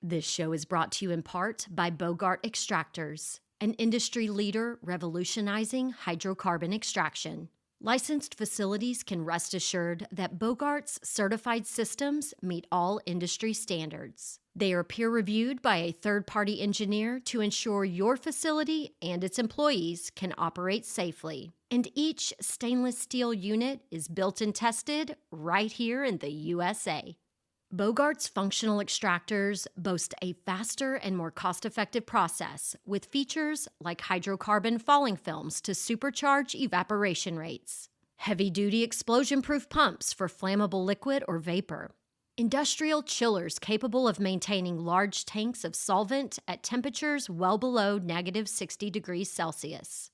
This show is brought to you in part by Bogart Extractors, an industry leader revolutionizing hydrocarbon extraction. Licensed facilities can rest assured that Bogart's certified systems meet all industry standards. They are peer-reviewed by a third-party engineer to ensure your facility and its employees can operate safely. And each stainless steel unit is built and tested right here in the USA. Bogart's functional extractors boast a faster and more cost-effective process with features like hydrocarbon falling films to supercharge evaporation rates, heavy-duty explosion-proof pumps for flammable liquid or vapor, industrial chillers capable of maintaining large tanks of solvent at temperatures well below negative 60 degrees Celsius.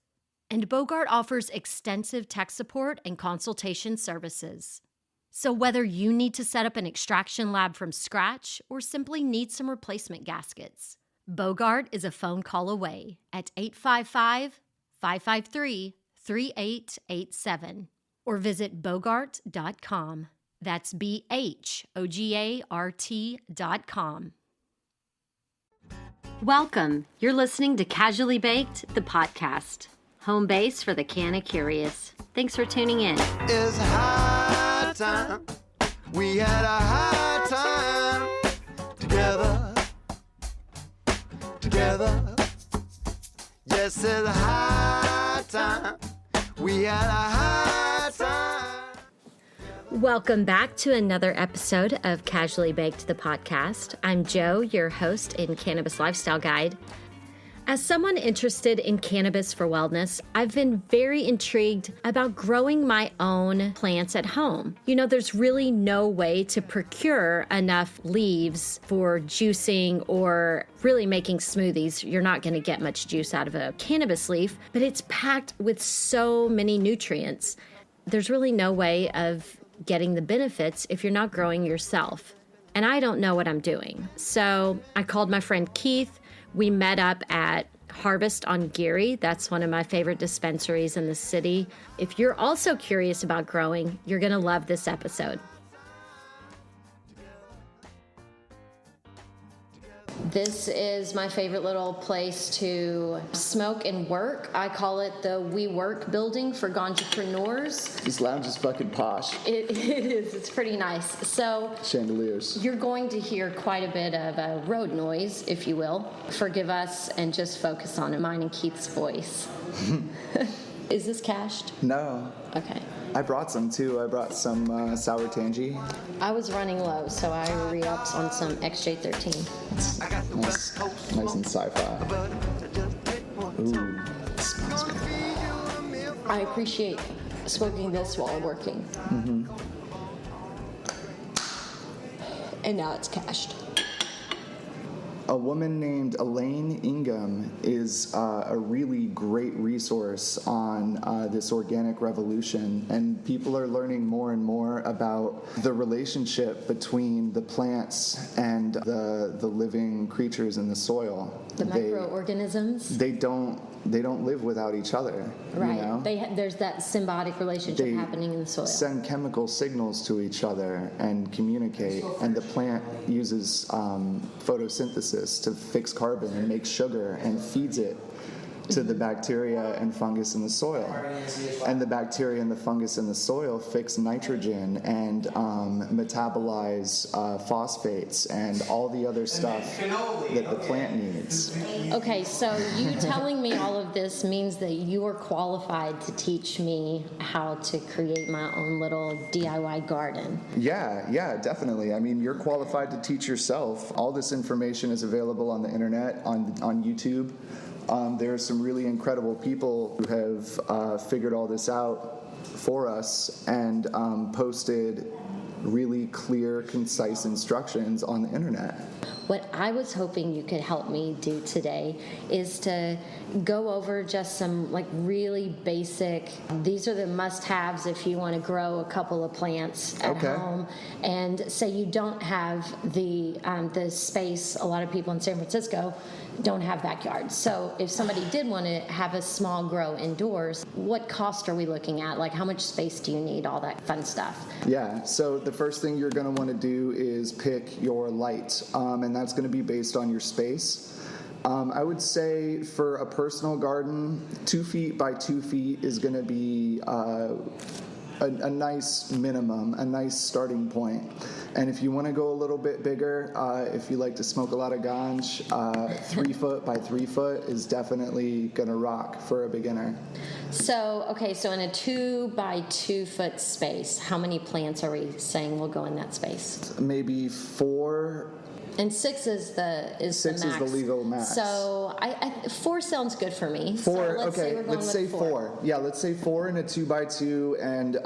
And Bogart offers extensive tech support and consultation services. So whether you need to set up an extraction lab from scratch or simply need some replacement gaskets, Bogart is a phone call away at 855-553-3887 or visit bogart.com. That's BHOGART.com. Welcome. You're listening to Casually Baked, the podcast, home base for the canna curious. Thanks for tuning in. It's high time. We had a high time together. Yes, it's high time. We had a high time. Welcome back to another episode of Casually Baked, the podcast. I'm Jo, your host and Cannabis Lifestyle Guide. As someone interested in cannabis for wellness, I've been very intrigued about growing my own plants at home. You know, there's really no way to procure enough leaves for juicing or really making smoothies. You're not going to get much juice out of a cannabis leaf, but it's packed with so many nutrients. There's really no way of getting the benefits if you're not growing yourself. And I don't know what I'm doing. So I called my friend Keith. We met up at Harvest on Geary. That's one of my favorite dispensaries in the city. If you're also curious about growing, you're going to love this episode. This is my favorite little place to smoke and work. I call it the We Work building for ganjapreneurs. This lounge is fucking posh. It is. It's pretty nice. So Chandeliers. You're going to hear quite a bit of a road noise, if you will. Forgive us and just focus on mine and Keith's voice. Is this cached? No. Okay. I brought some too. I brought some sour tangy. I was running low, so I re-upped on some XJ13. Nice and sci-fi. Ooh, smells good. I appreciate smoking this while working. Mm-hmm. And now it's cached. A woman named Elaine Ingham is a really great resource on this organic revolution, and people are learning more and more about the relationship between the plants and the living creatures in the soil. The microorganisms. They don't live without each other. Right. You know? There's that symbiotic relationship happening in the soil. Send chemical signals to each other and communicate, and the plant uses photosynthesis to fix carbon and make sugar and feeds it to the bacteria and fungus in the soil. And the bacteria and the fungus in the soil fix nitrogen and metabolize phosphates and all the other stuff that the plant needs. Okay, so you telling me all of this means that you are qualified to teach me how to create my own little DIY garden. Yeah, definitely. I mean, you're qualified to teach yourself. All this information is available on the internet, on YouTube. There are some really incredible people who have figured all this out for us and posted really clear, concise instructions on the internet. What I was hoping you could help me do today is to go over just some really basic, these are the must-haves if you want to grow a couple of plants at home. And say you don't have the space. A lot of people in San Francisco don't have backyards. So if somebody did want to have a small grow indoors, what cost are we looking at? Like how much space do you need? All that fun stuff. Yeah, so the first thing you're going to want to do is pick your light. And that's going to be based on your space. I would say for a personal garden, 2 feet by 2 feet is going to be a nice minimum, a nice starting point. And if you want to go a little bit bigger, if you like to smoke a lot of ganj, 3 foot by 3 foot is definitely going to rock for a beginner. So in a 2 by 2 foot space, how many plants are we saying will go in that space? Maybe 4. And 6 is the max. 6 is the legal max. So 4 sounds good for me. 4, so okay. Let's say 4. Yeah, let's say 4 in a 2 by 2 and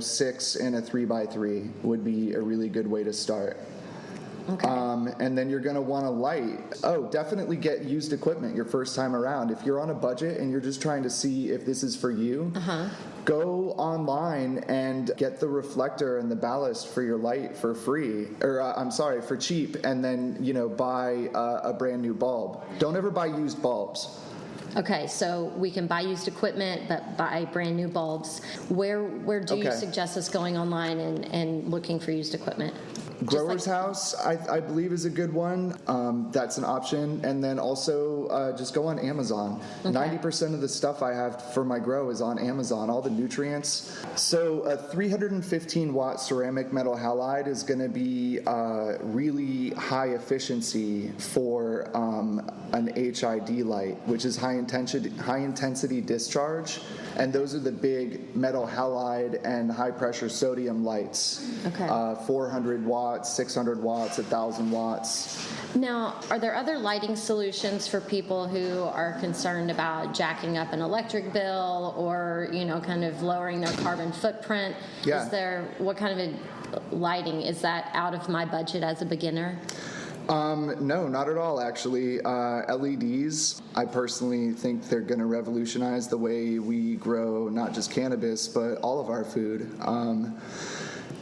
6 in a 3 by 3 would be a really good way to start. Okay. And then you're going to want to light. Oh, definitely get used equipment your first time around. If you're on a budget and you're just trying to see if this is for you, go online and get the reflector and the ballast for your light for free, or for cheap, and then, buy a brand new bulb. Don't ever buy used bulbs. Okay, so we can buy used equipment, but buy brand new bulbs. Where do you suggest us going online and looking for used equipment? Grower's House, I believe, is a good one. That's an option. And then also just go on Amazon. Okay. 90% of the stuff I have for my grow is on Amazon, all the nutrients. So a 315 watt ceramic metal halide is going to be really high efficiency for an HID light, which is high intensity discharge. And those are the big metal halide and high pressure sodium lights. Okay. 400 watts, 600 watts, 1,000 watts. Now, are there other lighting solutions for people who are concerned about jacking up an electric bill or, kind of lowering their carbon footprint? Yeah. What kind of a lighting? Is that out of my budget as a beginner? No, not at all, actually. LEDs, I personally think they're going to revolutionize the way we grow not just cannabis, but all of our food.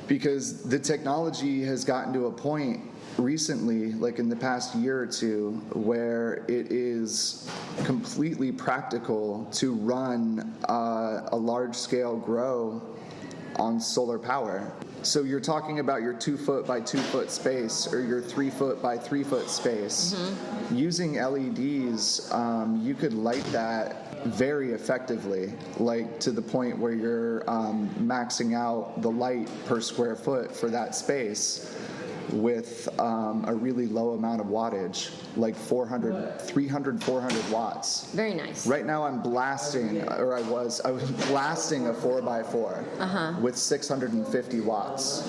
Because the technology has gotten to a point recently, like in the past year or two, where it is completely practical to run a large-scale grow on solar power. So you're talking about your 2 foot by 2 foot space or your 3 foot by 3 foot space. Mm-hmm. Using LEDs, you could light that very effectively, like to the point where you're maxing out the light per square foot for that space with a really low amount of wattage, like 300, 400 watts. Very nice. Right now I'm blasting, or I was blasting a 4x4 with 650 watts.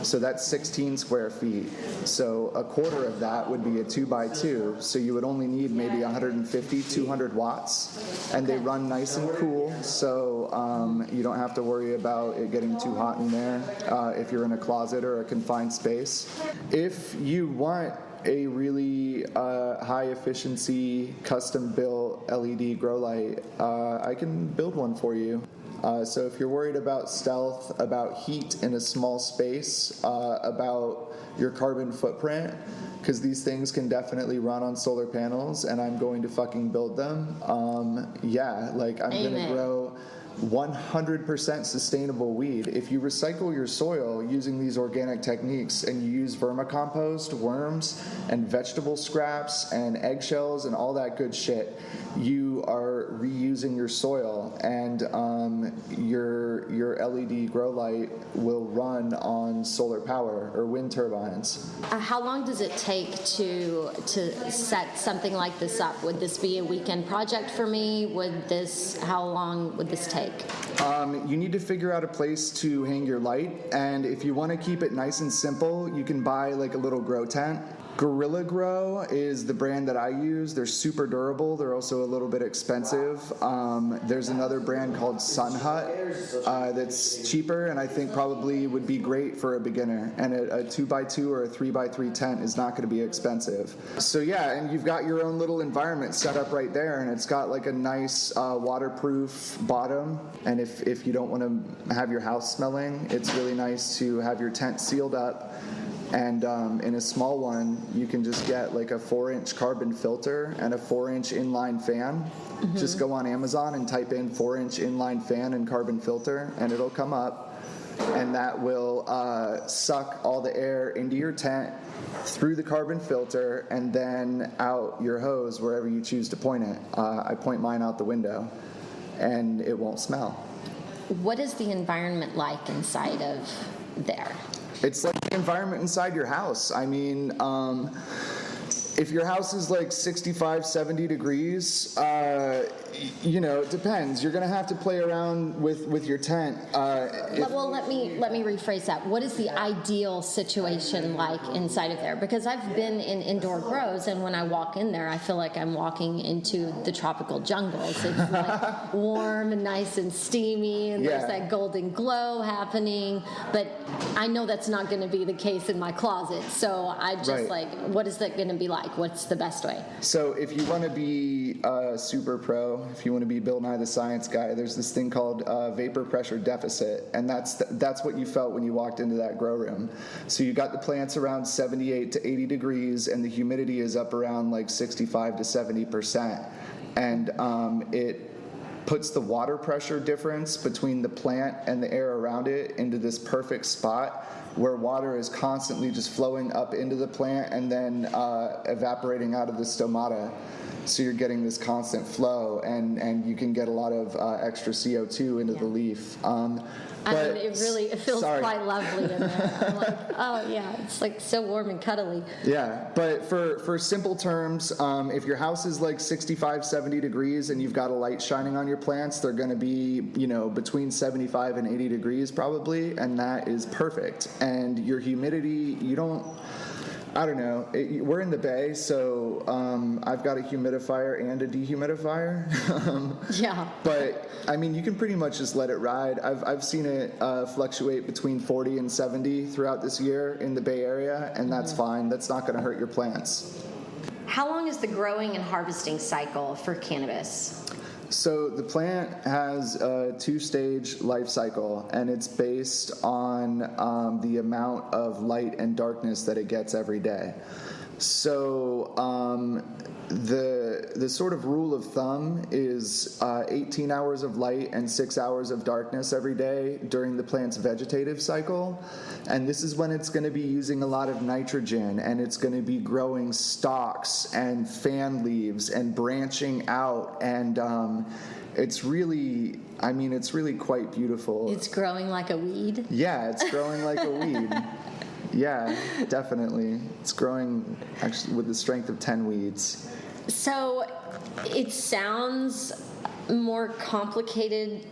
So that's 16 square feet. So a quarter of that would be a 2x2. So you would only need maybe 150, 200 watts. And they run nice and cool. So you don't have to worry about it getting too hot in there if you're in a closet or a confined space. If you want a really high efficiency custom built LED grow light, I can build one for you. So if you're worried about stealth, about heat in a small space, about your carbon footprint, because these things can definitely run on solar panels, and I'm going to fucking build them. I'm going to grow 100% sustainable weed. If you recycle your soil using these organic techniques and you use vermicompost, worms, and vegetable scraps and eggshells and all that good shit, you are reusing your soil, and your LED grow light will run on solar power or wind turbines. How long does it take to set something like this up? Would this be a weekend project for me? How long would this take? You need to figure out a place to hang your light, and if you want to keep it nice and simple, you can buy like a little grow tent. Gorilla Grow is the brand that I use. They're super durable. They're also a little bit expensive. There's another brand called Sun Hut that's cheaper and I think probably would be great for a beginner. And a 2x2 or a 3x3 tent is not going to be expensive. So yeah, and you've got your own little environment set up right there, and it's got like a nice waterproof bottom. And if you don't want to have your house smelling, it's really nice to have your tent sealed up. And in a small one, you can just get like a 4-inch carbon filter and a 4-inch inline fan. Mm-hmm. Just go on Amazon and type in 4-inch inline fan and carbon filter, and it'll come up. and that will suck all the air into your tent through the carbon filter and then out your hose wherever you choose to point it. I point mine out the window, and it won't smell. What is the environment like inside of there? It's like the environment inside your house. I mean, if your house is like 65, 70 degrees, it depends. You're going to have to play around with your tent. Well, let me rephrase that. What is the ideal situation like inside of there? Because I've been in indoor grows, and when I walk in there, I feel like I'm walking into the tropical jungles. It's like warm and nice and steamy, and there's that golden glow happening. But I know that's not going to be the case in my closet. So I just what is that going to be like? What's the best way? So if you want to be super pro, if you want to be Bill Nye the Science Guy, there's this thing called vapor pressure deficit, and that's what you felt when you walked into that grow room. So you got the plants around 78 to 80 degrees, and the humidity is up around like 65 to 70%, and it puts the water pressure difference between the plant and the air around it into this perfect spot where water is constantly just flowing up into the plant and then evaporating out of the stomata. So you're getting this constant flow, and you can get a lot of extra CO2 into the leaf. But it feels quite lovely in there. I'm like, oh yeah, it's like so warm and cuddly. Yeah, but for simple terms, if your house is like 65, 70 degrees and you've got a light shining on your plants, they're going to be, between 75 and 80 degrees probably, and that is perfect. And your humidity, we're in the Bay, so I've got a humidifier and a dehumidifier. But, you can pretty much just let it ride. I've seen it fluctuate between 40 and 70 throughout this year in the Bay Area, and that's fine. That's not going to hurt your plants. How long is the growing and harvesting cycle for cannabis? So the plant has a 2-stage life cycle, and it's based on the amount of light and darkness that it gets every day. So the sort of rule of thumb is 18 hours of light and 6 hours of darkness every day during the plant's vegetative cycle. And this is when it's going to be using a lot of nitrogen, and it's going to be growing stalks and fan leaves and branching out. And it's really quite beautiful. It's growing like a weed? Yeah, it's growing like a weed. Yeah, definitely. It's growing actually with the strength of 10 weeds. So it sounds more complicated.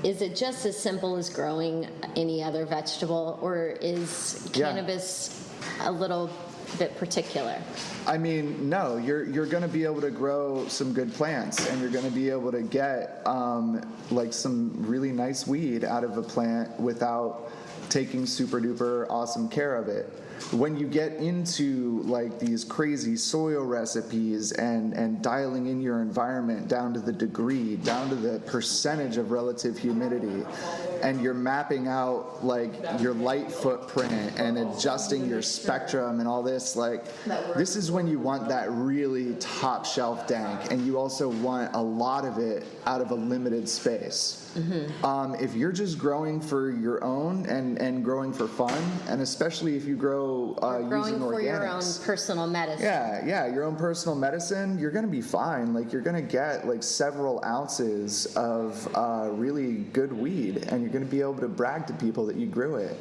Is it just as simple as growing any other vegetable, or is cannabis a little bit particular? No, you're going to be able to grow some good plants, and you're going to be able to get some really nice weed out of a plant without taking super duper awesome care of it. When you get into these crazy soil recipes and dialing in your environment down to the degree, down to the percentage of relative humidity, and you're mapping out your light footprint and adjusting your spectrum and all this, this is when you want that really top shelf dank, and you also want a lot of it out of a limited space. Mm-hmm. If you're just growing for your own and growing for fun, and especially if you grow using organics, for your own personal medicine. Yeah, your own personal medicine, you're going to be fine. You're going to get several ounces of really good weed, and you're going to be able to brag to people that you grew it.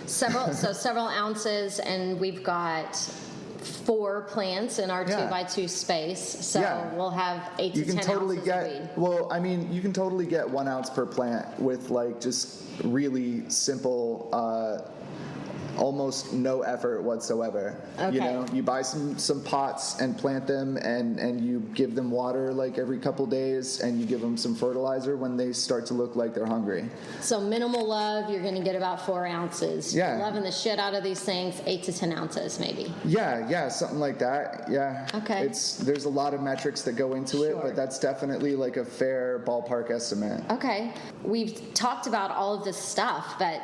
Several ounces, and we've got 4 plants in our 2x2 space, so we'll have 8 to 10 ounces of weed. Well, you can totally get 1 ounce per plant with just really simple, almost no effort whatsoever. Okay. You buy some pots and plant them, and you give them water every couple days, and you give them some fertilizer when they start to look like they're hungry. So minimal love, you're going to get about 4 ounces. Yeah. You're loving the shit out of these things, 8 to 10 ounces maybe. Yeah, something like that. Yeah. Okay. There's a lot of metrics that go into it, but that's definitely a fair ballpark estimate. Okay. We've talked about all of this stuff, but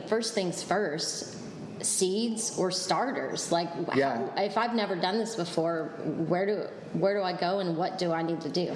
first things first, seeds or starters. If I've never done this before, where do I go, and what do I need to do?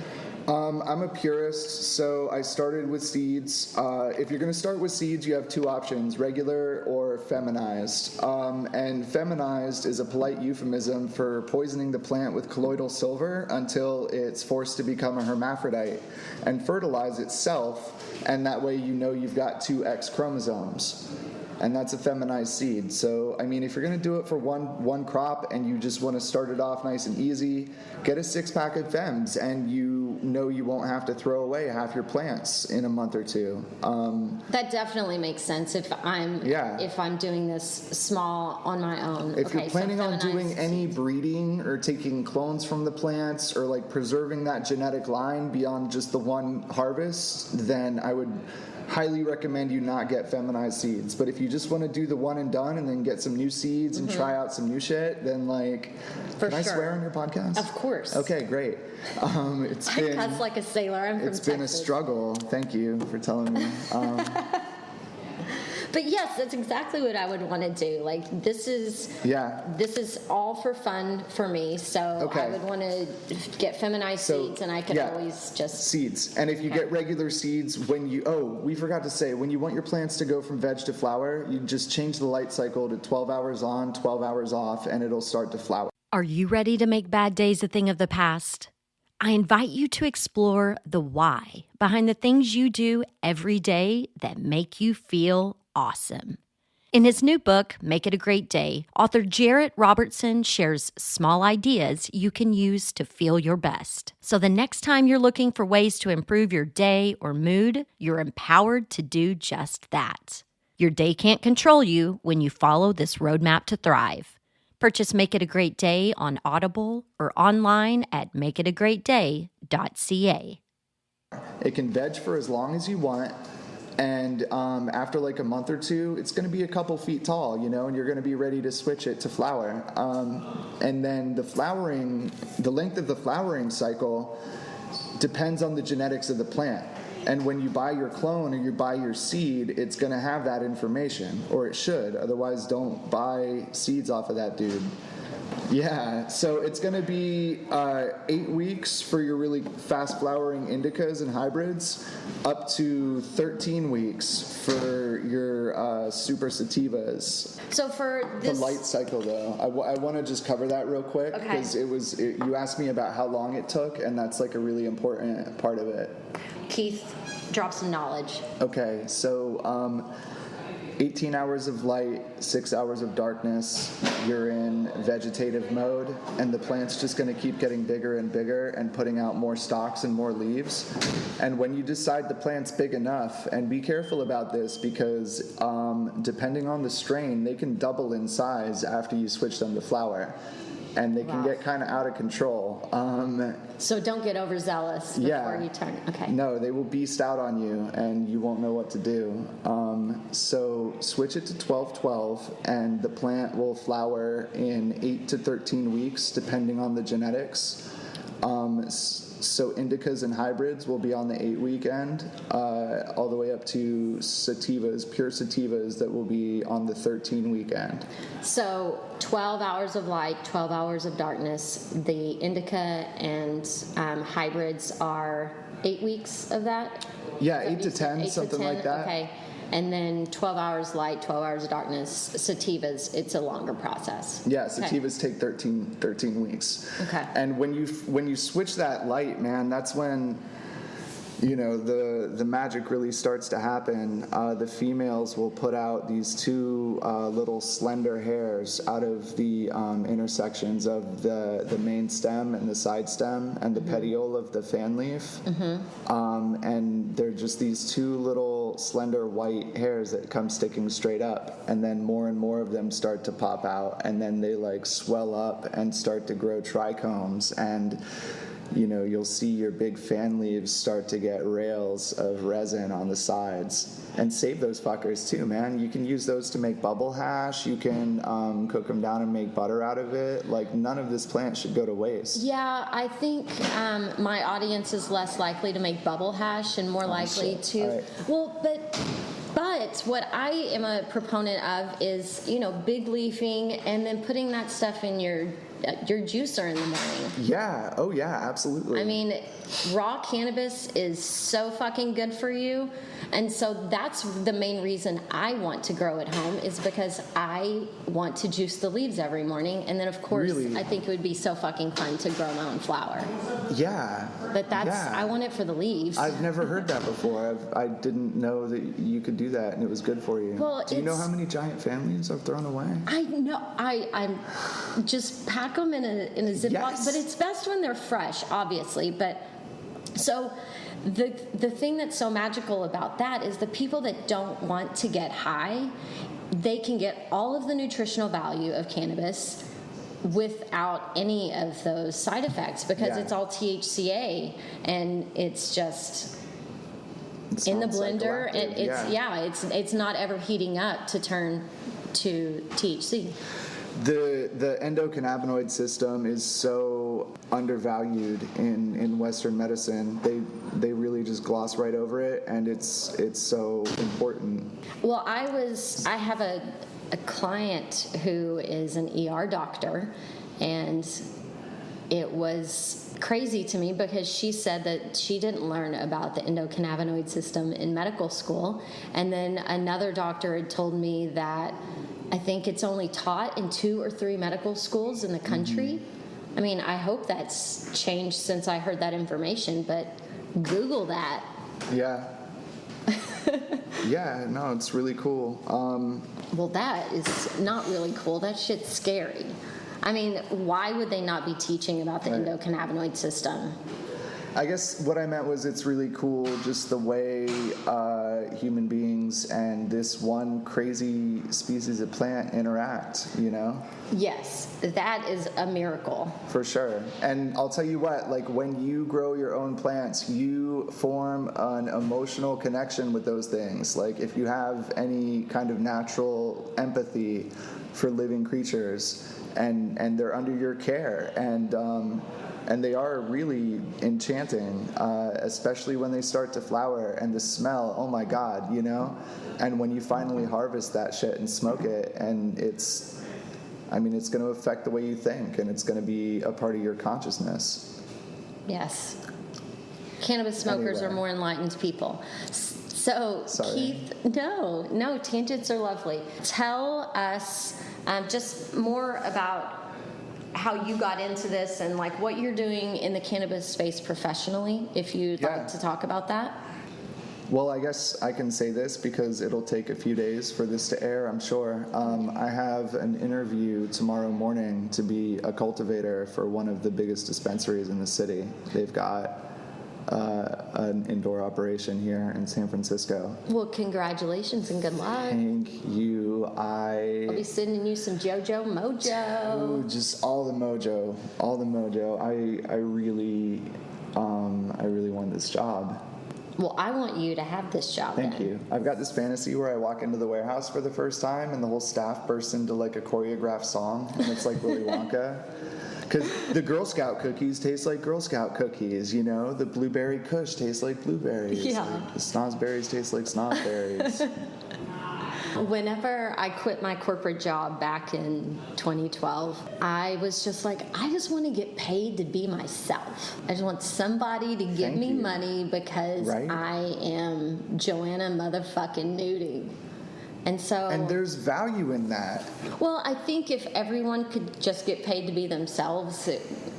I'm a purist, so I started with seeds. If you're going to start with seeds, you have two options, regular or feminized. And feminized is a polite euphemism for poisoning the plant with colloidal silver until it's forced to become a hermaphrodite and fertilize itself, and that way you know you've got two X chromosomes. And that's a feminized seed. So, I mean, if you're going to do it for one crop and you just want to start it off nice and easy, get a 6-pack of Fems, and you know you won't have to throw away half your plants in a month or two. That definitely makes sense if I'm doing this small on my own. If you're planning on doing any breeding or taking clones from the plants or like preserving that genetic line beyond just the one harvest, then I would highly recommend you not get feminized seeds. But if you just want to do the one and done and then get some new seeds and try out some new shit, then like, can I swear on your podcast? Of course. Okay, great. I cuss like a sailor. I'm from Texas. It's been a struggle. Thank you for telling me. But yes, that's exactly what I would want to do. Like, this is all for fun for me. So I would want to get feminized seeds, and I could always just seeds. And if you get regular seeds, we forgot to say, when you want your plants to go from veg to flower, you just change the light cycle to 12 hours on, 12 hours off, and it'll start to flower. Are you ready to make bad days a thing of the past? I invite you to explore the why behind the things you do every day that make you feel awesome. In his new book, Make It a Great Day, author Jarrett Robertson shares small ideas you can use to feel your best. So the next time you're looking for ways to improve your day or mood, you're empowered to do just that. Your day can't control you when you follow this roadmap to thrive. Purchase Make It a Great Day on Audible or online at makeitagreatday.ca. It can veg for as long as you want. And after like a month or two, it's going to be a couple feet tall, and you're going to be ready to switch it to flower. And then the length of the flowering cycle depends on the genetics of the plant. And when you buy your clone or you buy your seed, it's going to have that information, or it should. Otherwise, don't buy seeds off of that dude. Yeah, so it's going to be 8 weeks for your really fast flowering indicas and hybrids, up to 13 weeks for your super sativas. So for this... The light cycle, though, I want to just cover that real quick, because you asked me about how long it took, and that's like a really important part of it. Keith, drop some knowledge. Okay, so 18 hours of light, 6 hours of darkness, you're in vegetative mode, and the plant's just going to keep getting bigger and bigger and putting out more stalks and more leaves. And when you decide the plant's big enough, and be careful about this because depending on the strain, they can double in size after you switch them to flower. And they can get kind of out of control. So don't get overzealous before you turn. Okay. No, they will beast out on you, and you won't know what to do. So switch it to 12-12, and the plant will flower in 8 to 13 weeks, depending on the genetics. So indicas and hybrids will be on the 8-week end, all the way up to sativas, pure sativas, that will be on the 13-week end. So 12 hours of light, 12 hours of darkness. The indica and hybrids are 8 weeks of that? Yeah, 8 to 10, something like that. Okay. And then 12 hours light, 12 hours of darkness. Sativas, it's a longer process. Yeah, sativas take 13 weeks. Okay. And when you switch that light, man, that's when the magic really starts to happen. The females will put out these two little slender hairs out of the intersections of the main stem and the side stem and the petiole of the fan leaf. And they're just these two little slender white hairs that come sticking straight up, and then more and more of them start to pop out, and then they like swell up and start to grow trichomes, and you'll see your big fan leaves start to get rails of resin on the sides. And save those fuckers too, man. You can use those to make bubble hash. You can cook them down and make butter out of it. Like, none of this plant should go to waste. Yeah, I think my audience is less likely to make bubble hash and more likely to... Right. Well, but habits. What I am a proponent of is, big leafing and then putting that stuff in your juicer in the morning. Yeah. Oh, yeah, absolutely. I mean, raw cannabis is so fucking good for you. And so that's the main reason I want to grow at home, is because I want to juice the leaves every morning. And then, of course, Really? I think it would be so fucking fun to grow my own flower. Yeah. But Yeah. I want it for the leaves. I've never heard that before. I didn't know that you could do that and it was good for you. Well, do you know how many giant families I've thrown away? I know. I'm just pack them in a Ziploc, Yes. but it's best when they're fresh, obviously. But so the thing that's so magical about that is the people that don't want to get high, they can get all of the nutritional value of cannabis without any of those side effects, because Yeah. it's all THCA and it's just It's in the not blender, and psychoactive, it's not ever heating up to turn to THC. The endocannabinoid system is so undervalued in Western medicine. They really just gloss right over it, and it's so important. Well, I have a client who is an ER doctor, and it was crazy to me because she said that she didn't learn about the endocannabinoid system in medical school, and then another doctor had told me that I think it's only taught in 2 or 3 medical schools in the country. Mm-hmm. I mean, I hope that's changed since I heard that information, but Google that. Yeah. Yeah, no, it's really cool. Well, that is not really cool. That shit's scary. I mean, why would they not be teaching about the Right. endocannabinoid system? I guess what I meant was it's really cool just the way human beings and this one crazy species of plant interact, Yes, that is a miracle. For sure. And I'll tell you what, like when you grow your own plants, you form an emotional connection with those things. Like if you have any kind of natural empathy for living creatures and they're under your care, and they are really enchanting, especially when they start to flower, and the smell, oh my God, And when you finally harvest that shit and smoke it, and it's going to affect the way you think, and it's going to be a part of your consciousness. Yes. Cannabis smokers Anyway. are more enlightened people. So, Sorry. Keith, no, tangents are lovely. Tell us just more about how you got into this and like what you're doing in the cannabis space professionally, if you'd Yeah. like to talk about that. Well, I guess I can say this because it'll take a few days for this to air, I'm sure. I have an interview tomorrow morning to be a cultivator for one of the biggest dispensaries in the city. They've got an indoor operation here in San Francisco. Well, congratulations and good luck. Thank you. I'll be sending you some JoJo Mojo. Ooh, just all the mojo. I really want this job. Well, I want you to have this job. Thank then. you. I've got this fantasy where I walk into the warehouse for the first time and the whole staff bursts into like a choreographed song, and it's like Willy Wonka. Because the Girl Scout cookies taste like Girl Scout cookies, the blueberry kush tastes like blueberries. Yeah. Like the snozberries taste like snozberries. Whenever I quit my corporate job back in 2012, I was just like, I just want to get paid to be myself. I just want somebody to give Thank me you. money because Right. I am Joanna motherfucking Nudie. And so, And there's value in that. well, I think if everyone could just get paid to be themselves,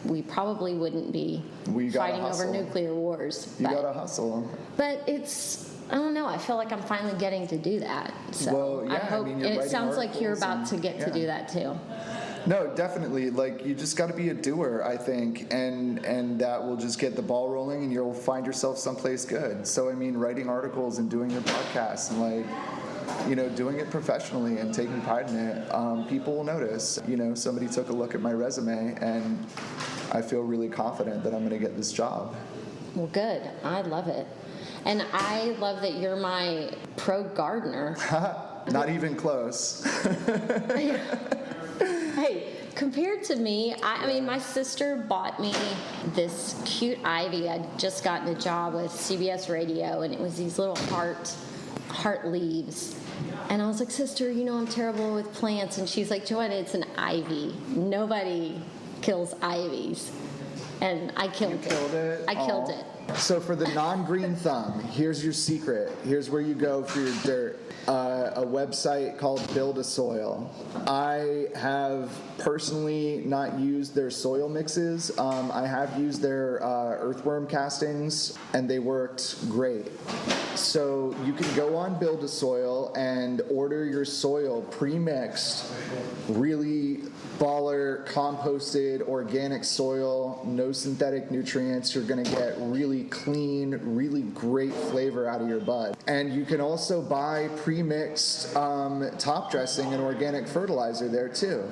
we probably wouldn't be We gotta fighting over hustle. nuclear wars. You gotta hustle. But I don't know. I feel like I'm finally getting to do that. So Well, yeah, I hope, you're and it writing sounds like you're articles about to get to yeah. do that too. No, definitely. Like you just got to be a doer, I think, and that will just get the ball rolling, and you'll find yourself someplace good. So I mean, writing articles and doing your podcast and like, doing it professionally and taking pride in it, people will notice. Somebody took a look at my resume, and I feel really confident that I'm going to get this job. Well, good. I love it. And I love that you're my pro gardener. Not even close. Hey, compared to me, I mean, my sister bought me this cute ivy. I'd just gotten a job with CBS Radio, and it was these little heart leaves. And I was like, sister, you know I'm terrible with plants. And she's like, Joanna, it's an ivy. Nobody kills ivies. And I killed it. Killed it? I killed it. So for the non-green thumb, here's your secret. Here's where you go for your dirt. A website called Build a Soil. I have personally not used their soil mixes. I have used their earthworm castings, and they worked great. So you can go on Build a Soil and order your soil pre-mixed, really baller, composted, organic soil, no synthetic nutrients. You're going to get really clean, really great flavor out of your bud. And you can also buy pre-mixed top dressing and organic fertilizer there too.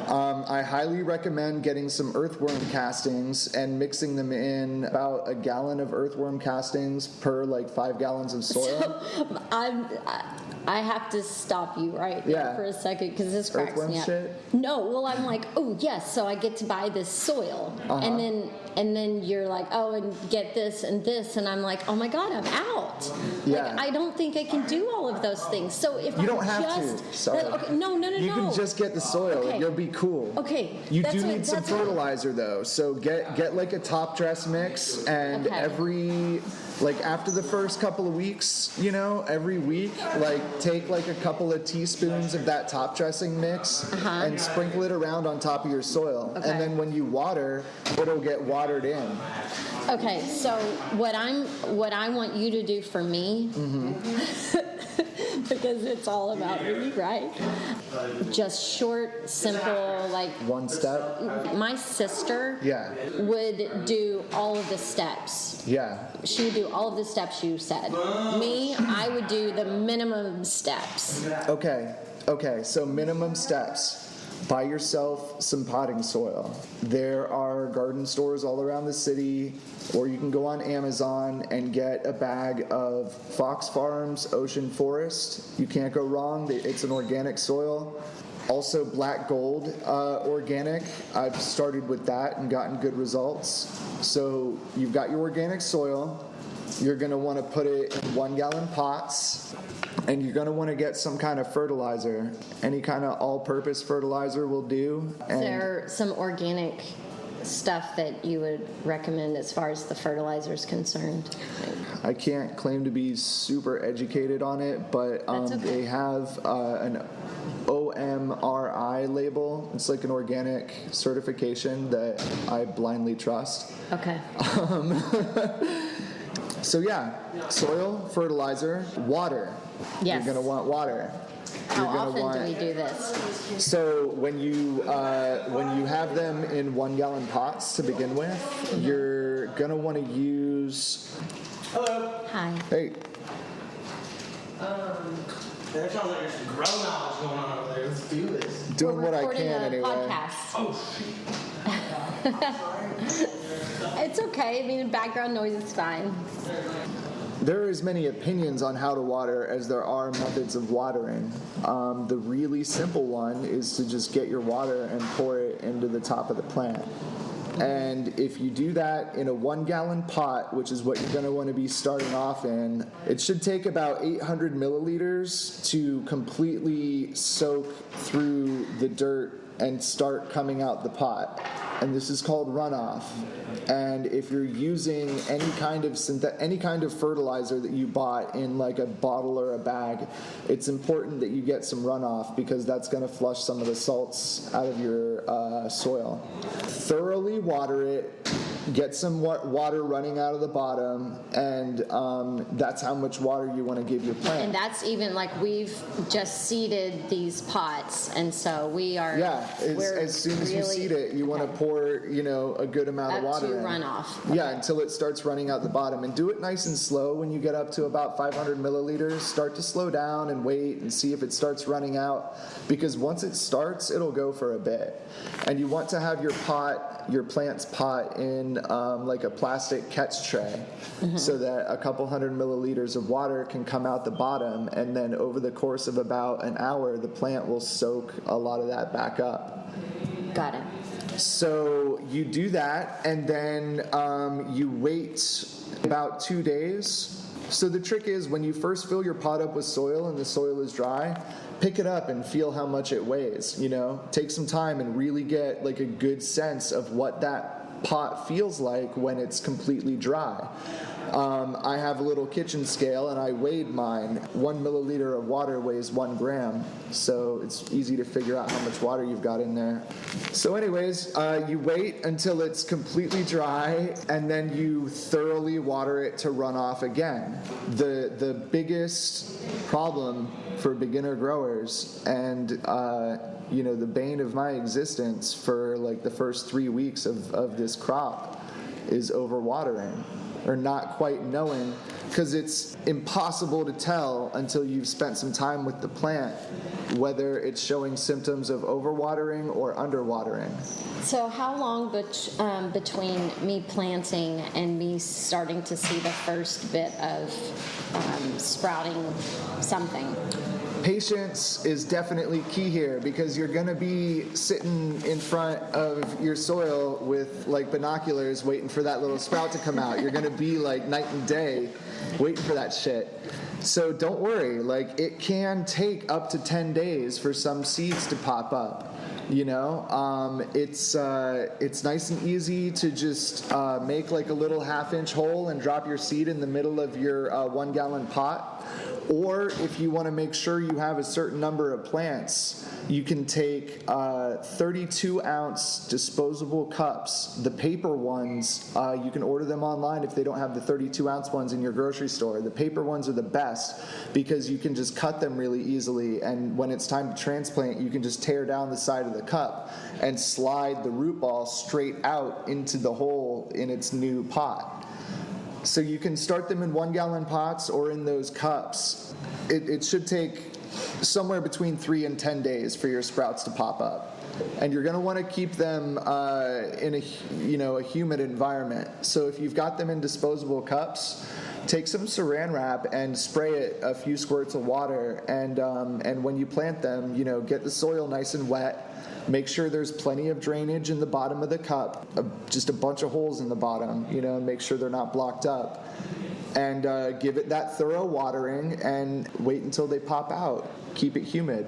I highly recommend getting some earthworm castings and mixing them in about a gallon of earthworm castings per like 5 gallons of soil. I have to stop you right there for a second because this cracks Earthworm me up. shit? No, well, I'm like, oh yes, so I get to buy this soil, and then you're like, oh, and get this, and I'm like, oh my god, I'm out. Yeah. Like, I don't think I can do all of those things. So if You don't I have just, to. Sorry. Okay, no. You can just get the soil Okay. and you'll be cool. Okay. You that's do what- need some that's what- fertilizer though. So get like a top dress mix, and Okay. like after the first couple of weeks, you know, every week, like take like a couple of teaspoons of that top dressing mix and sprinkle it around on top of your soil. Okay. And then when you water, it'll get watered in. Okay, so what I want you to do for me, because it's all about me, right? Just short, simple, like One step. my sister Yeah. would do all of the steps. Yeah. She would do all of the steps you said. Me, I would do the minimum steps. Okay, so minimum steps. Buy yourself some potting soil. There are garden stores all around the city, or you can go on Amazon and get a bag of Fox Farms Ocean Forest. You can't go wrong. It's an organic soil. Also Black Gold organic. I've started with that and gotten good results. So you've got your organic soil. You're going to want to put it in 1 gallon pots, and you're going to want to get some kind of fertilizer. Any kind of all-purpose fertilizer will do. Is there some organic stuff that you would recommend as far as the fertilizer is concerned? I can't claim to be super educated on it, but That's okay. they have an OMRI label. It's like an organic certification that I blindly trust. Okay. So yeah, soil, fertilizer, water. Yes. You're going to want water. How You're gonna often want, do we do this? So when you have them in 1 gallon pots to begin with, you're going to want to use. Hi. Hey, That sounds like there's some grown knowledge going on over there. Let's do this. doing We're what I recording can a anyway. podcast. Oh, It's okay. I mean, background noise is fine. There are as many opinions on how to water as there are methods of watering. The really simple one is to just get your water and pour it into the top of the plant. And if you do that in a 1 gallon pot, which is what you're going to want to be starting off in, it should take about 800 milliliters to completely soak through the dirt and start coming out the pot. And this is called runoff. And if you're using any kind of fertilizer that you bought in like a bottle or a bag, it's important that you get some runoff because that's going to flush some of the salts out of your soil. Thoroughly water it, get some water running out of the bottom, and that's how much water you want to give your plant. And that's even like we've just seeded these pots, and so we are. Yeah, as soon as you really- seed it, you want to pour, a good amount of Up water to in. runoff. Yeah, until it starts running out the bottom. And do it nice and slow when you get up to about 500 milliliters. Start to slow down and wait and see if it starts running out. Because once it starts, it'll go for a bit. And you want to have your plant's pot in like a plastic catch tray so that a couple hundred milliliters of water can come out the bottom. And then over the course of about an hour, the plant will soak a lot of that back up. Got it. So you do that, and then you wait about 2 days, So the trick is when you first fill your pot up with soil and the soil is dry, pick it up and feel how much it weighs, Take some time and really get like a good sense of what that pot feels like when it's completely dry. I have a little kitchen scale and I weighed mine. 1 milliliter of water weighs 1 gram, so it's easy to figure out how much water you've got in there. So anyways, you wait until it's completely dry and then you thoroughly water it to run off again. The biggest problem for beginner growers and the bane of my existence for like the first 3 weeks of this crop is overwatering, or not quite knowing, because it's impossible to tell until you've spent some time with the plant whether it's showing symptoms of overwatering or underwatering. So how long between me planting and me starting to see the first bit of sprouting something? Patience is definitely key here, because you're going to be sitting in front of your soil with like binoculars waiting for that little sprout to come out. You're going to be like night and day waiting for that shit. So don't worry, like it can take up to 10 days for some seeds to pop up. It's nice and easy to just make like a little 1/2-inch hole and drop your seed in the middle of your 1 gallon pot. Or if you want to make sure you have a certain number of plants, you can take 32-ounce disposable cups. The paper ones, you can order them online if they don't have the 32-ounce ones in your grocery store. The paper ones are the best because you can just cut them really easily, and when it's time to transplant, you can just tear down the side of the cup and slide the root ball straight out into the hole in its new pot. So you can start them in 1 gallon pots or in those cups. It should take somewhere between 3 and 10 days for your sprouts to pop up. And you're going to want to keep them in a humid environment. So if you've got them in disposable cups, take some saran wrap and spray it a few squirts of water. And when you plant them, get the soil nice and wet. Make sure there's plenty of drainage in the bottom of the cup, just a bunch of holes in the bottom, make sure they're not blocked up. And give it that thorough watering and wait until they pop out. Keep it humid.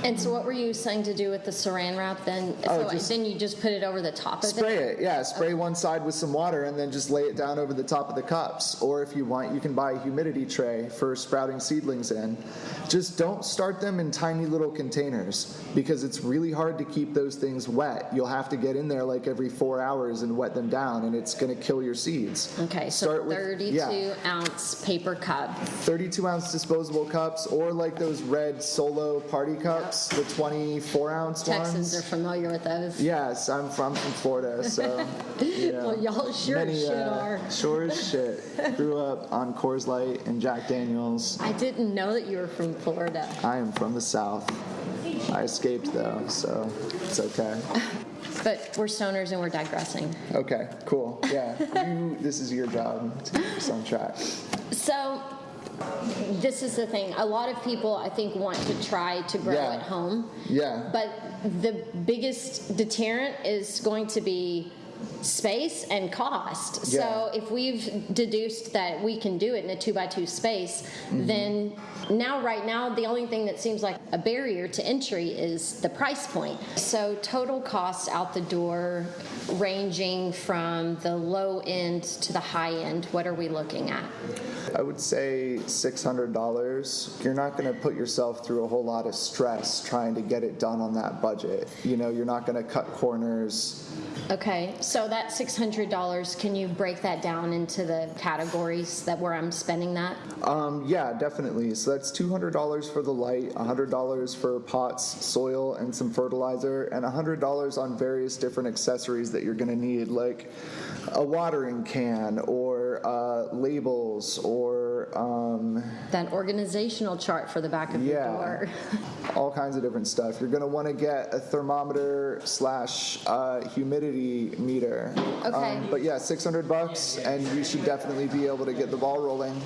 And so what were you saying to do with the saran wrap then? Then you just put it over the top of it? Spray it, yeah. Spray one side with some water and then just lay it down over the top of the cups. Or if you want, you can buy a humidity tray for sprouting seedlings in. Just don't start them in tiny little containers because it's really hard to keep those things wet. You'll have to get in there like every 4 hours and wet them down, and it's going to kill your seeds. Okay, so 32-ounce paper cup. 32-ounce disposable cups, or like those red Solo party cups, the 24-ounce ones. Texans are familiar with those. Yes, I'm from Florida, so well, y'all sure as shit are. Sure as shit. Grew up on Coors Light and Jack Daniels. I didn't know that you were from Florida. I am from the South. I escaped though, so it's okay. But we're stoners and we're digressing. Okay, cool. Yeah, this is your job to keep us on track. So this is the thing. A lot of people, I think, want to try to grow at home. Yeah. But the biggest deterrent is going to be space and cost. Yeah. So if we've deduced that we can do it in a 2x2 space, then right now, the only thing that seems like a barrier to entry is the price point. So total cost out the door, ranging from the low end to the high end, what are we looking at? I would say $600. You're not going to put yourself through a whole lot of stress trying to get it done on that budget. You're not going to cut corners. Okay, so that $600, can you break that down into the categories where I'm spending that? Yeah, definitely. So that's $200 for the light, $100 for pots, soil, and some fertilizer, and $100 on various different accessories that you're going to need, like a watering can or labels or That organizational chart for the back of your door. all kinds of different stuff. You're going to want to get a thermometer / humidity meter. Okay. But yeah, $600, and you should definitely be able to get the ball rolling.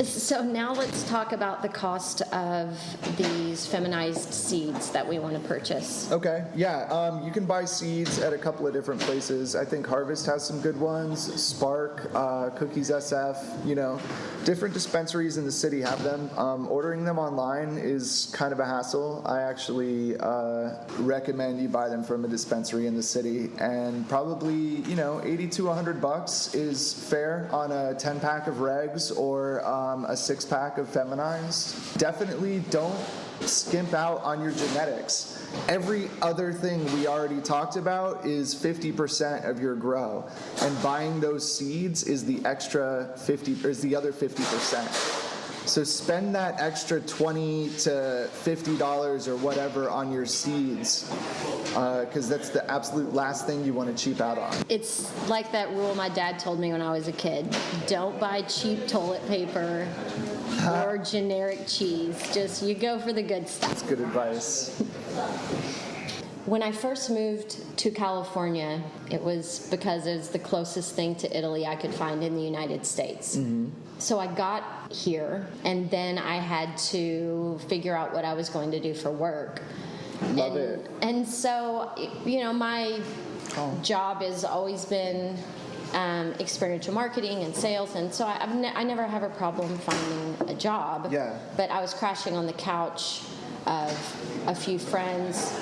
So now let's talk about the cost of these feminized seeds that we want to purchase. Okay, yeah, you can buy seeds at a couple of different places. I think Harvest has some good ones, Spark, Cookies SF, different dispensaries in the city have them. Ordering them online is kind of a hassle. I actually recommend you buy them from a dispensary in the city, and probably, $80 to $100 is fair on a 10-pack of regs or a 6-pack of feminized. Definitely don't skimp out on your genetics. Every other thing we already talked about is 50% of your grow, and buying those seeds is the extra 50, or is the other 50%. So spend that extra $20 to $50 or whatever on your seeds, because that's the absolute last thing you want to cheap out on. It's like that rule my dad told me when I was a kid. Don't buy cheap toilet paper or generic cheese. Just you go for the good stuff. That's good advice. When I first moved to California, it was because it was the closest thing to Italy I could find in the United States. Mm-hmm. So I got here, and then I had to figure out what I was going to do for work. Love it. And so, my job has always been experiential marketing and sales, and so I never have a problem finding a job. Yeah. But I was crashing on the couch of a few friends,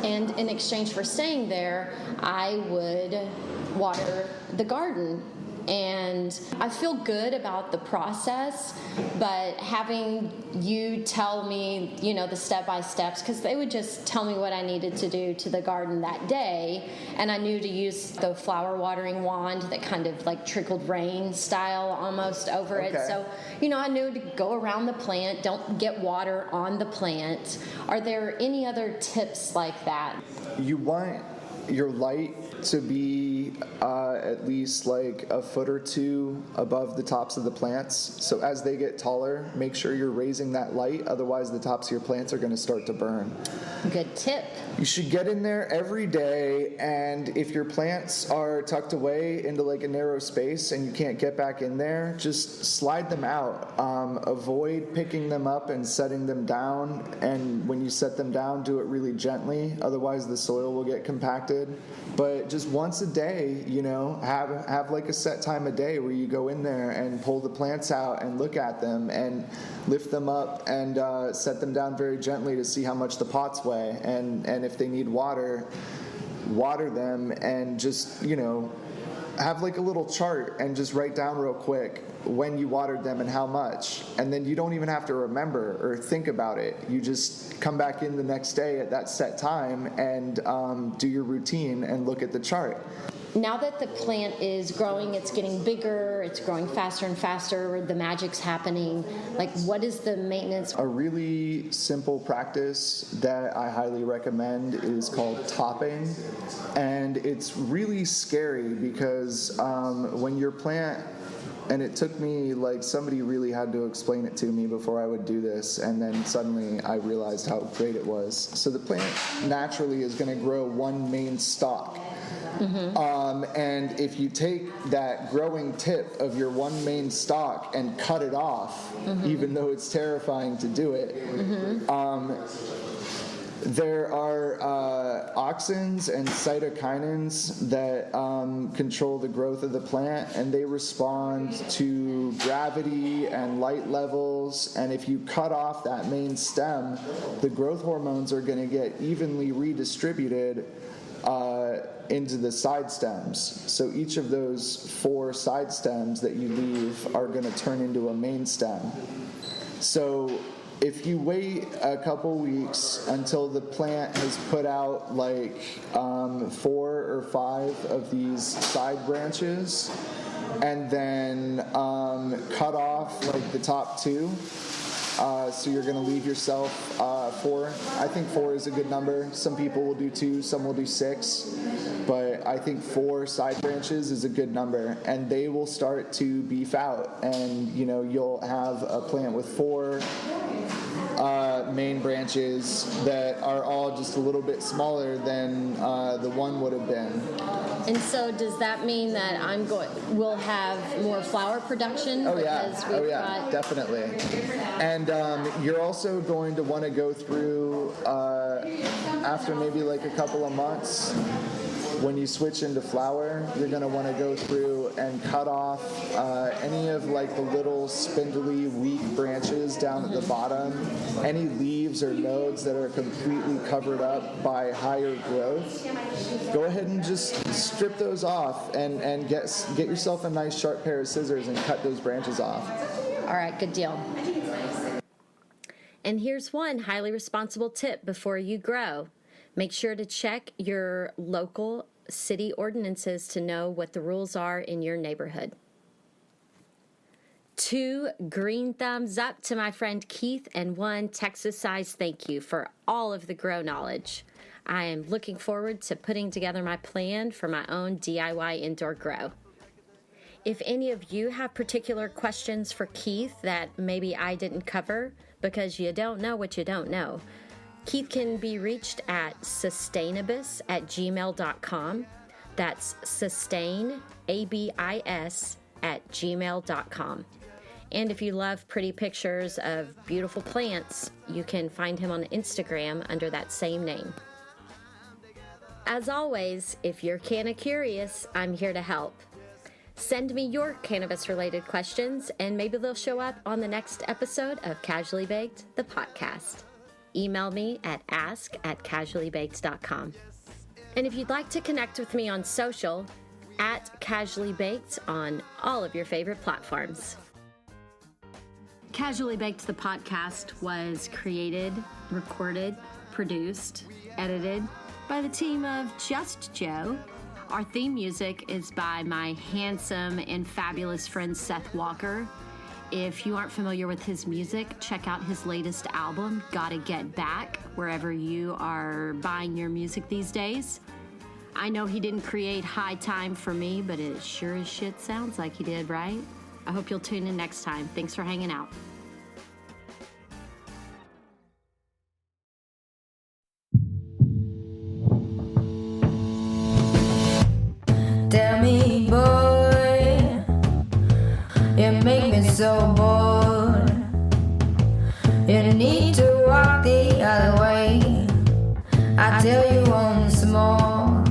and in exchange for staying there, I would water the garden. And I feel good about the process, but having you tell me, the step-by-steps, because they would just tell me what I needed to do to the garden that day, and I knew to use the flower watering wand that kind of like trickled rain style almost over it. So, I knew to go around the plant, don't get water on the plant. Are there any other tips like that? You want your light to be at least like a foot or two above the tops of the plants. So as they get taller, make sure you're raising that light. Otherwise, the tops of your plants are going to start to burn. Good tip. You should get in there every day, and if your plants are tucked away into like a narrow space and you can't get back in there, just slide them out. Avoid picking them up and setting them down, and when you set them down, do it really gently. Otherwise, the soil will get compacted. But just once a day, have like a set time a day where you go in there and pull the plants out and look at them and lift them up and set them down very gently to see how much the pots weigh, and if they need water them, and just have like a little chart and just write down real quick when you watered them and how much, and then you don't even have to remember or think about it. You just come back in the next day at that set time and do your routine and look at the chart. Now that the plant is growing, it's getting bigger, it's growing faster and faster, the magic's happening. Like, what is the maintenance? A really simple practice that I highly recommend is called topping. And it's really scary because when your plant, and it took me, like, somebody really had to explain it to me before I would do this, and then suddenly I realized how great it was. So the plant naturally is going to grow one main stalk. Mm-hmm. And if you take that growing tip of your one main stalk and cut it off, mm-hmm. even though it's terrifying to do it, mm-hmm. There are auxins and cytokinins that control the growth of the plant, and they respond to gravity and light levels. And if you cut off that main stem, the growth hormones are going to get evenly redistributed into the side stems. So each of those 4 side stems that you leave are going to turn into a main stem. So if you wait a couple weeks until the plant has put out like 4 or 5 of these side branches, and then cut off like the top 2, So you're going to leave yourself 4. I think 4 is a good number. Some people will do 2, some will do 6. But I think 4 side branches is a good number. And they will start to beef out. And, you'll have a plant with 4 main branches that are all just a little bit smaller than the one would have been. And so does that mean that we'll have more flower production? Definitely. And you're also going to want to go through, after maybe like a couple of months, when you switch into flower, you're going to want to go through and cut off any of like the little spindly, weak branches down at the bottom, any leaves or nodes that are completely covered up by higher growth. Go ahead and just strip those off and get yourself a nice sharp pair of scissors and cut those branches off. All right, good deal. And here's one highly responsible tip before you grow. Make sure to check your local city ordinances to know what the rules are in your neighborhood. 2 green thumbs up to my friend Keith and 1 Texas-sized thank you for all of the grow knowledge. I am looking forward to putting together my plan for my own DIY indoor grow. If any of you have particular questions for Keith that maybe I didn't cover, because you don't know what you don't know, Keith can be reached at sustainabis@gmail.com. That's sustain, ABIS, @gmail.com. And if you love pretty pictures of beautiful plants, you can find him on Instagram under that same name. As always, if you're kinda curious, I'm here to help. Send me your cannabis-related questions, and maybe they'll show up on the next episode of Casually Baked, the podcast. Email me at ask@casuallybaked.com. And if you'd like to connect with me on social, @casuallybaked on all of your favorite platforms. Casually Baked, the podcast was created, recorded, produced, edited by the team of Just Joe. Our theme music is by my handsome and fabulous friend Seth Walker. If you aren't familiar with his music, check out his latest album, Gotta Get Back, wherever you are buying your music these days. I know he didn't create High Time for me, but it sure as shit sounds like he did, right? I hope you'll tune in next time. Thanks for hanging out. Tell me, boy, you make me so bored. You need to walk the other way. I tell you once more.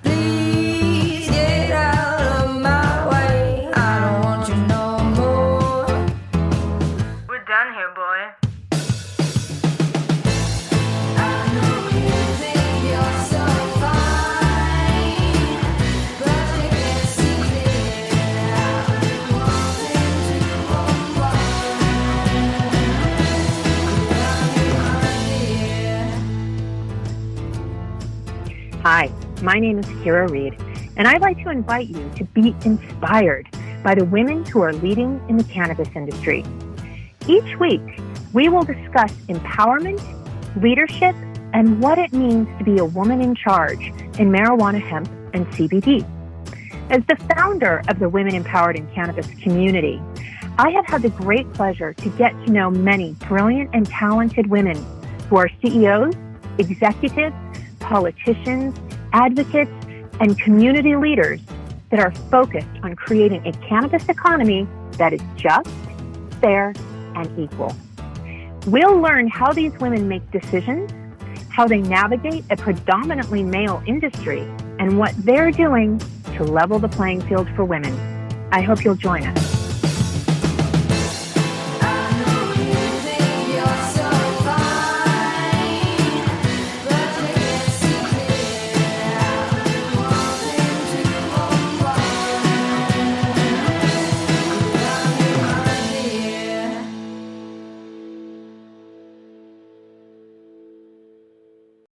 Please get out of my way. I don't want you no more. We're done here, boy. I know you think you're so fine, but you can't see it. I've been wanting to Hi, my name is Kira Reed, and I'd like to invite you to be inspired by the women who are leading in the cannabis industry. Each week, we will discuss empowerment, leadership, and what it means to be a woman in charge in marijuana, hemp, and CBD. As the founder of the Women Empowered in Cannabis community, I have had the great pleasure to get to know many brilliant and talented women who are CEOs, executives, politicians, advocates, and community leaders that are focused on creating a cannabis economy that is just, fair, and equal. We'll learn how these women make decisions, how they navigate a predominantly male industry, and what they're doing to level the playing field for women. I hope you'll join us.